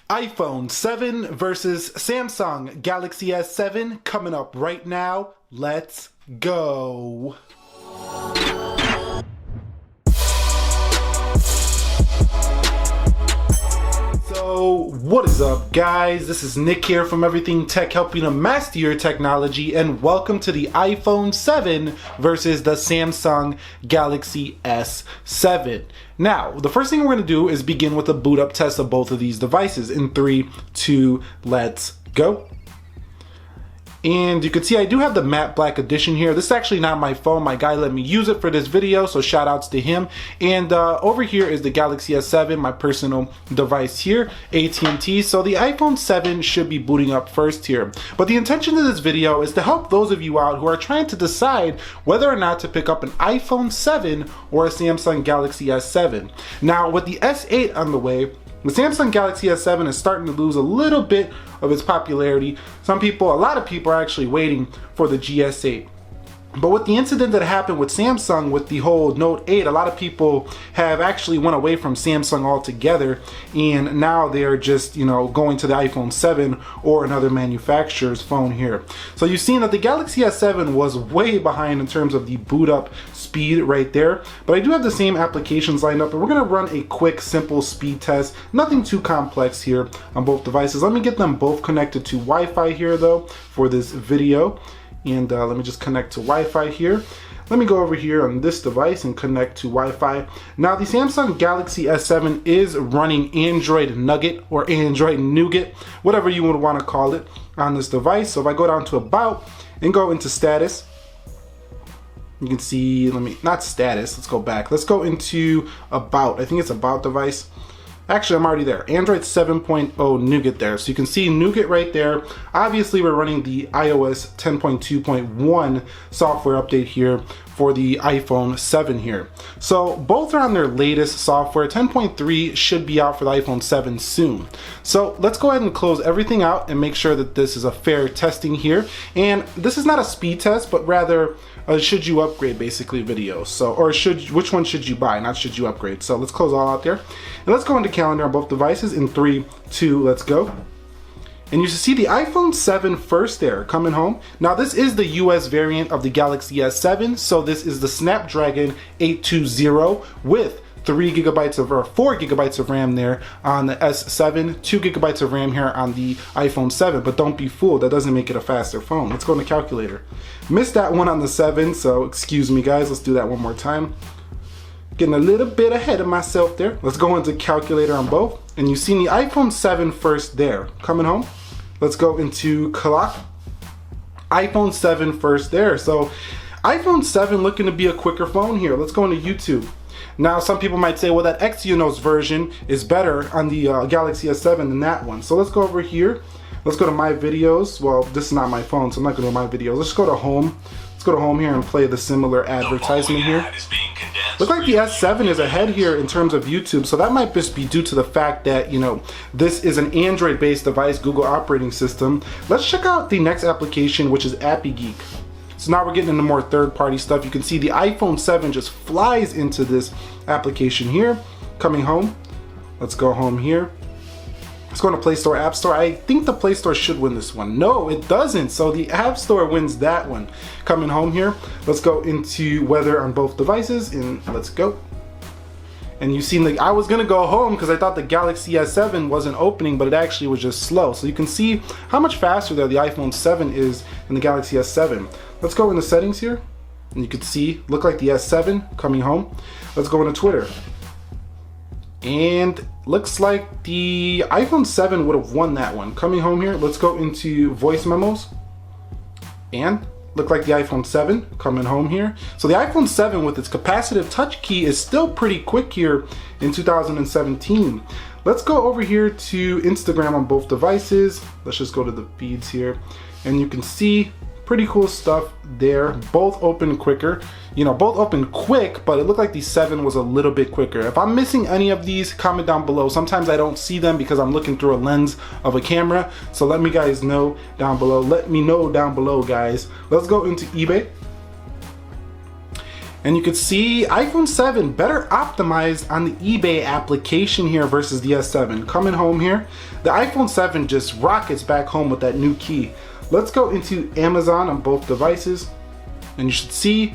iPhone 7 versus Samsung Galaxy S7 coming up right now. Let's go. So what is up, guys? This is Nick here from Everything Tech, helping to master your technology, and welcome to the iPhone 7 versus the Samsung Galaxy S7. Now, the first thing we're going to do is begin with a boot up test of both of these devices. In 3, 2, let's go. And you can see I do have the matte black edition here. This is actually not my phone. My guy let me use it for this video, so shout outs to him. And over here is the Galaxy S7, my personal device here, AT&T. So the iPhone 7 should be booting up first here. But the intention of this video is to help those of you out who are trying to decide whether or not to pick up an iPhone 7 or a Samsung Galaxy S7. Now, with the S8 on the way, the Samsung Galaxy S7 is starting to lose a little bit of its popularity. A lot of people are actually waiting for the GS8. But with the incident that happened with Samsung with the whole Note 8, a lot of people have actually went away from Samsung altogether, and now they're just, going to the iPhone 7 or another manufacturer's phone here. So you've seen that the Galaxy S7 was way behind in terms of the boot up speed right there, but I do have the same applications lined up, and we're going to run a quick, simple speed test. Nothing too complex here on both devices. Let me get them both connected to Wi-Fi here though for this video. And let me just connect to Wi-Fi here. Let me go over here on this device and connect to Wi-Fi. Now, the Samsung Galaxy S7 is running Android Nugget or Android Nougat, whatever you would want to call it, on this device. So if I go down to About and go into Status, you can see, not Status, let's go back. Let's go into About. I think it's About device. Actually, I'm already there. Android 7.0 Nougat there. So you can see Nougat right there. Obviously, we're running the iOS 10.2.1 software update here for the iPhone 7 here. So both are on their latest software. 10.3 should be out for the iPhone 7 soon. So let's go ahead and close everything out and make sure that this is a fair testing here. And this is not a speed test, but rather should you upgrade basically video. So, or which one should you buy, not should you upgrade. So let's close all out there. And let's go into calendar on both devices in 3, 2, let's go. And you should see the iPhone 7 first there coming home. Now this is the US variant of the Galaxy S7. So this is the Snapdragon 820 with 4 gigabytes of RAM there on the S7, 2 gigabytes of RAM here on the iPhone 7, but don't be fooled, that doesn't make it a faster phone. Let's go in the calculator. Missed that one on the 7, so excuse me guys, let's do that one more time. Getting a little bit ahead of myself there. Let's go into calculator on both, and you've seen the iPhone 7 first there, coming home. Let's go into clock. iPhone 7 first there, so iPhone 7 looking to be a quicker phone here. Let's go into YouTube. Now, some people might say, well, that Exynos version is better on the Galaxy S7 than that one. So let's go over here. Let's go to My Videos. Well, this is not my phone, so I'm not going to My Videos. Let's go to Home. Let's go to Home here and play the similar advertisement here. Looks like the S7 is ahead here in terms of YouTube, so that might just be due to the fact that, this is an Android-based device, Google operating system. Let's check out the next application, which is Appy Geek. So now we're getting into more third-party stuff. You can see the iPhone 7 just flies into this application here. Coming home. Let's go home here. Let's go into Play Store, App Store. I think the Play Store should win this one. No, it doesn't. So the App Store wins that one. Coming home here. Let's go into weather on both devices and let's go. And you've seen I was gonna go home because I thought the Galaxy S7 wasn't opening, but it actually was just slow. So you can see how much faster there the iPhone 7 is than the Galaxy S7. Let's go into settings here, and you can see, look like the S7 coming home. Let's go into Twitter. And looks like the iPhone 7 would have won that one. Coming home here, let's go into voice memos. And look like the iPhone 7 coming home here. So the iPhone 7 with its capacitive touch key is still pretty quick here in 2017. Let's go over here to Instagram on both devices. Let's just go to the feeds here, and you can see pretty cool stuff there. Both open quicker, both open quick, but it looked like the 7 was a little bit quicker. If I'm missing any of these, comment down below. Sometimes I don't see them because I'm looking through a lens of a camera. So let me guys know down below. Let me know down below, guys. Let's go into eBay. And you can see iPhone 7 better optimized on the eBay application here versus the S7. Coming home here, the iPhone 7 just rockets back home with that new key. Let's go into Amazon on both devices, and you should see,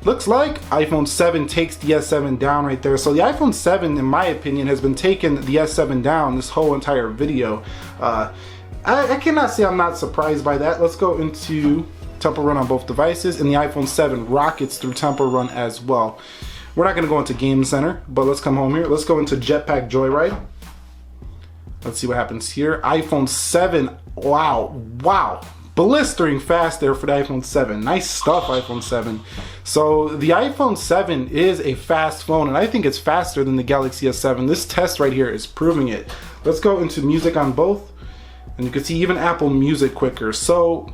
looks like iPhone 7 takes the S7 down right there. So the iPhone 7, in my opinion, has been taking the S7 down this whole entire video. I cannot say I'm not surprised by that. Let's go into Temple Run on both devices, and the iPhone 7 rockets through Temple Run as well. We're not going to go into Game Center, but let's come home here. Let's go into Jetpack Joyride. Let's see what happens here. iPhone 7, wow, blistering fast there for the iPhone 7. Nice stuff, iPhone 7. So the iPhone 7 is a fast phone, and I think it's faster than the Galaxy S7. This test right here is proving it. Let's go into music on both, and you can see even Apple Music quicker. So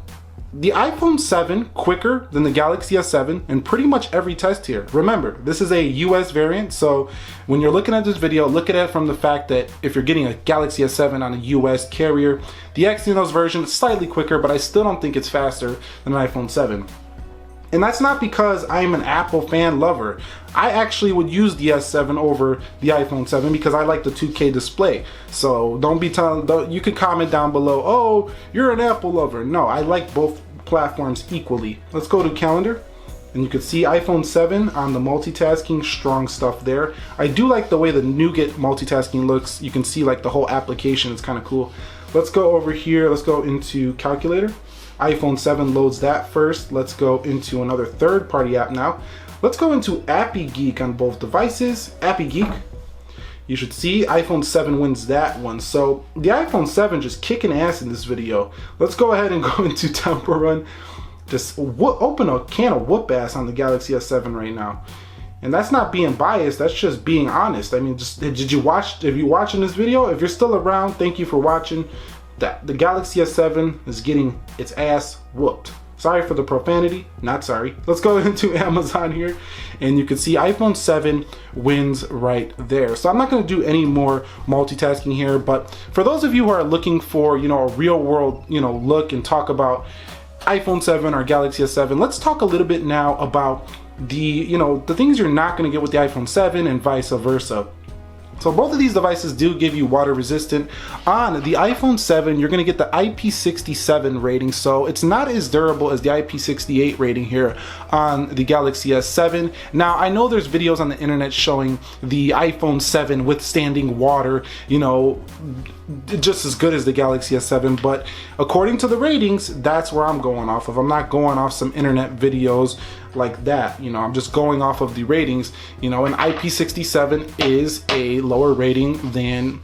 the iPhone 7 quicker than the Galaxy S7 in pretty much every test here. Remember, this is a US variant, so when you're looking at this video, look at it from the fact that if you're getting a Galaxy S7 on a US carrier, the Exynos version is slightly quicker, but I still don't think it's faster than an iPhone 7. And that's not because I'm an Apple fan lover. I actually would use the S7 over the iPhone 7 because I like the 2K display. So don't be telling, you could comment down below, oh, you're an Apple lover. No, I like both platforms equally. Let's go to calendar, and you can see iPhone 7 on the multitasking, strong stuff there. I do like the way the Nougat multitasking looks. You can see like the whole application is kind of cool. Let's go over here, let's go into calculator. iPhone 7 loads that first. Let's go into another third-party app now. Let's go into Appy Geek on both devices. Appy Geek, you should see iPhone 7 wins that one. So the iPhone 7 just kicking ass in this video. Let's go ahead and go into Temple Run. Just open a can of whoop ass on the Galaxy S7 right now. And that's not being biased, that's just being honest. I mean, just if you're watching this video, if you're still around, thank you for watching. The Galaxy S7 is getting its ass whooped. Sorry for the profanity, not sorry. Let's go into Amazon here, and you can see iPhone 7 wins right there. So I'm not gonna do any more multitasking here, but for those of you who are looking for, a real world, look and talk about iPhone 7 or Galaxy S7, let's talk a little bit now about the things you're not gonna get with the iPhone 7 and vice versa. So both of these devices do give you water resistant. On the iPhone 7, you're gonna get the IP67 rating, so it's not as durable as the IP68 rating here on the Galaxy S7. Now, I know there's videos on the internet showing the iPhone 7 withstanding water, just as good as the Galaxy S7, but according to the ratings, that's where I'm going off of. I'm not going off some internet videos like that, I'm just going off of the ratings, and IP67 is a lower rating than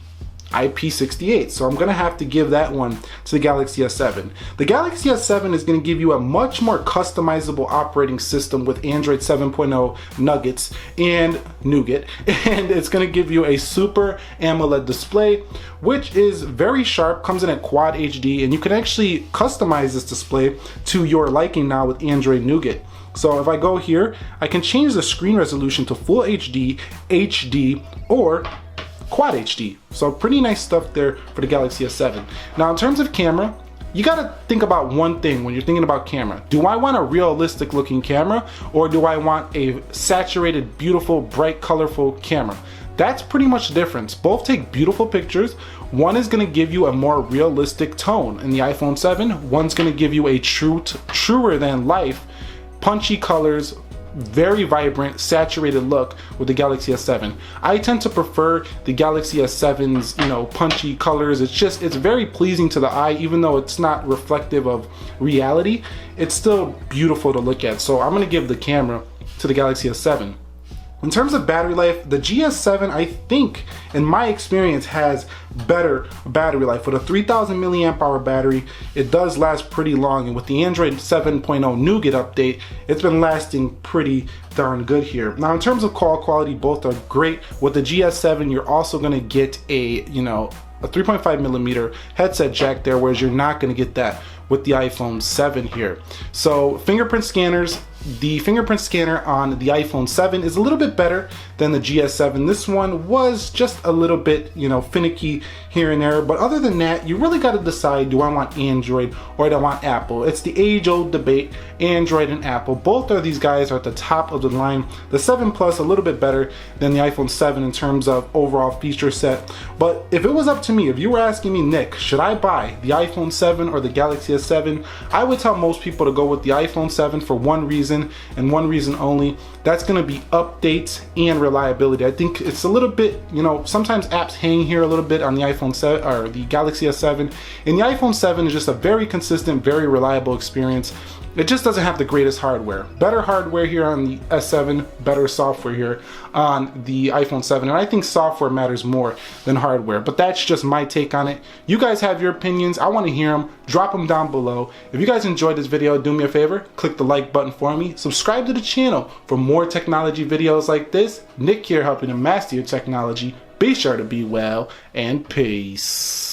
IP68, so I'm gonna have to give that one to the Galaxy S7. The Galaxy S7 is gonna give you a much more customizable operating system with Android 7.0 nuggets and nougat, and it's gonna give you a super AMOLED display, which is very sharp, comes in at Quad HD, and you can actually customize this display to your liking now with Android Nougat. So if I go here, I can change the screen resolution to Full HD, HD, or Quad HD. So pretty nice stuff there for the Galaxy S7. Now in terms of camera, you gotta think about one thing when you're thinking about camera. Do I want a realistic looking camera, or do I want a saturated, beautiful, bright, colorful camera? That's pretty much the difference. Both take beautiful pictures. One is gonna give you a more realistic tone in the iPhone 7. One's gonna give you a truer than life, punchy colors, very vibrant, saturated look with the Galaxy S7. I tend to prefer the Galaxy S7's, punchy colors. It's very pleasing to the eye, even though it's not reflective of reality. It's still beautiful to look at. So I'm gonna give the camera to the Galaxy S7. In terms of battery life, the GS7, I think, in my experience, has better battery life. With a 3000 milliamp hour battery, it does last pretty long, and with the Android 7.0 Nougat update, it's been lasting pretty darn good here. Now, in terms of call quality, both are great. With the GS7, you're also gonna get a 3.5 millimeter headset jack there, whereas you're not gonna get that with the iPhone 7 here. So fingerprint scanners the fingerprint scanner on the iPhone 7 is a little bit better than the GS7. This one was just a little bit, you know, finicky here and there, but other than that, you really got to decide, do I want Android or do I want Apple? It's the age-old debate, Android and Apple. Both of these guys are at the top of the line. The 7 Plus a little bit better than the iPhone 7 in terms of overall feature set. But if it was up to me, if you were asking me, Nick, should I buy the iPhone 7 or the Galaxy S7, I would tell most people to go with the iPhone 7 for one reason and one reason only. That's going to be updates and reliability. I think it's a little bit, you know, sometimes apps hang here a little bit on the iPhone 7 or the Galaxy S7, and the iPhone 7 is just a very consistent, very reliable experience. It just doesn't have the greatest hardware. Better hardware here on the S7, better software here on the iPhone 7. And I think software matters more than hardware, but that's just my take on it. You guys have your opinions. I want to hear them. Drop them down below. If you guys enjoyed this video, do me a favor, click the like button for me. Subscribe to the channel for more technology videos like this. Nick here helping to master your technology. Be sure to be well, and peace.